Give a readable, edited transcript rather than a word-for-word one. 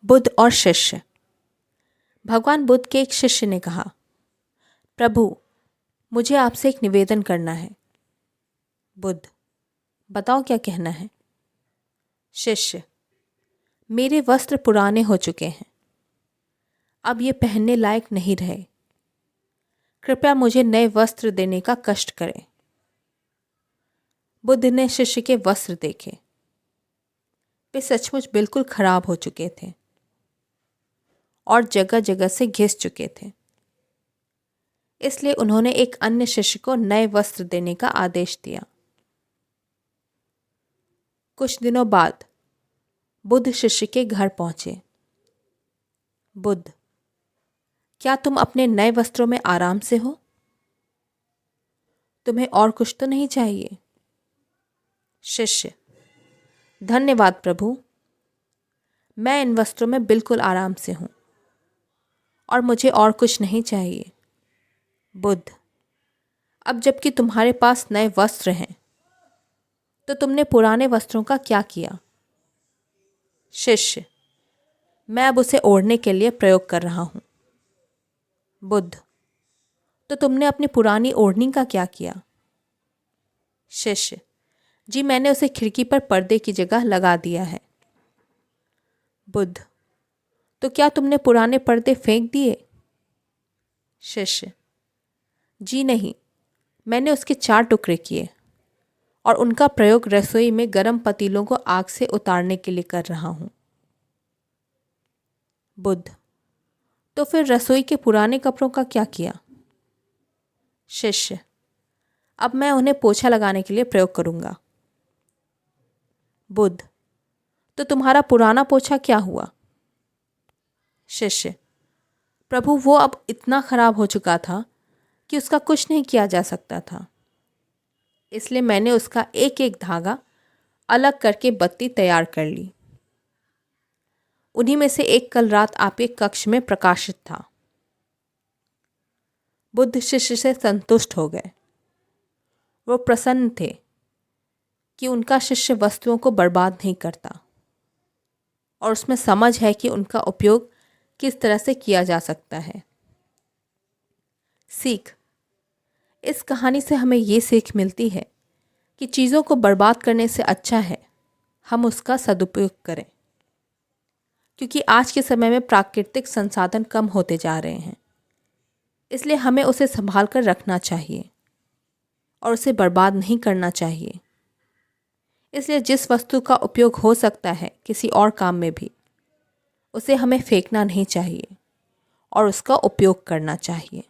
बुद्ध और शिष्य। भगवान बुद्ध के एक शिष्य ने कहा, प्रभु, मुझे आपसे एक निवेदन करना है। बुद्ध, बताओ क्या कहना है। शिष्य, मेरे वस्त्र पुराने हो चुके हैं, अब ये पहनने लायक नहीं रहे। कृपया मुझे नए वस्त्र देने का कष्ट करें। बुद्ध ने शिष्य के वस्त्र देखे। वे सचमुच बिल्कुल खराब हो चुके थे और जगह जगह से घिस चुके थे। इसलिए उन्होंने एक अन्य शिष्य को नए वस्त्र देने का आदेश दिया। कुछ दिनों बाद बुद्ध शिष्य के घर पहुंचे। बुद्ध, क्या तुम अपने नए वस्त्रों में आराम से हो? तुम्हें और कुछ तो नहीं चाहिए? शिष्य, धन्यवाद प्रभु, मैं इन वस्त्रों में बिल्कुल आराम से हूं और मुझे और कुछ नहीं चाहिए। बुद्ध, अब जबकि तुम्हारे पास नए वस्त्र हैं, तो तुमने पुराने वस्त्रों का क्या किया? शिष्य, मैं अब उसे ओढ़ने के लिए प्रयोग कर रहा हूं। बुद्ध, तो तुमने अपनी पुरानी ओढ़नी का क्या किया? शिष्य, जी मैंने उसे खिड़की पर पर्दे की जगह लगा दिया है। बुद्ध, तो क्या तुमने पुराने पर्दे फेंक दिए? शिष्य, जी नहीं, मैंने उसके 4 टुकड़े किए और उनका प्रयोग रसोई में गर्म पतीलों को आग से उतारने के लिए कर रहा हूं। बुद्ध, तो फिर रसोई के पुराने कपड़ों का क्या किया? शिष्य, अब मैं उन्हें पोछा लगाने के लिए प्रयोग करूंगा। बुद्ध, तो तुम्हारा पुराना पोछा क्या हुआ? शिष्य, प्रभु वो अब इतना खराब हो चुका था कि उसका कुछ नहीं किया जा सकता था। इसलिए मैंने उसका एक एक धागा अलग करके बत्ती तैयार कर ली। उन्हीं में से एक कल रात आपके कक्ष में प्रकाशित था। बुद्ध शिष्य से संतुष्ट हो गए। वो प्रसन्न थे कि उनका शिष्य वस्तुओं को बर्बाद नहीं करता और उसमें समझ है कि उनका उपयोग किस तरह से किया जा सकता है। सीख, इस कहानी से हमें ये सीख मिलती है कि चीज़ों को बर्बाद करने से अच्छा है हम उसका सदुपयोग करें, क्योंकि आज के समय में प्राकृतिक संसाधन कम होते जा रहे हैं। इसलिए हमें उसे संभाल कर रखना चाहिए और उसे बर्बाद नहीं करना चाहिए। इसलिए जिस वस्तु का उपयोग हो सकता है किसी और काम में भी, उसे हमें फेंकना नहीं चाहिए और उसका उपयोग करना चाहिए।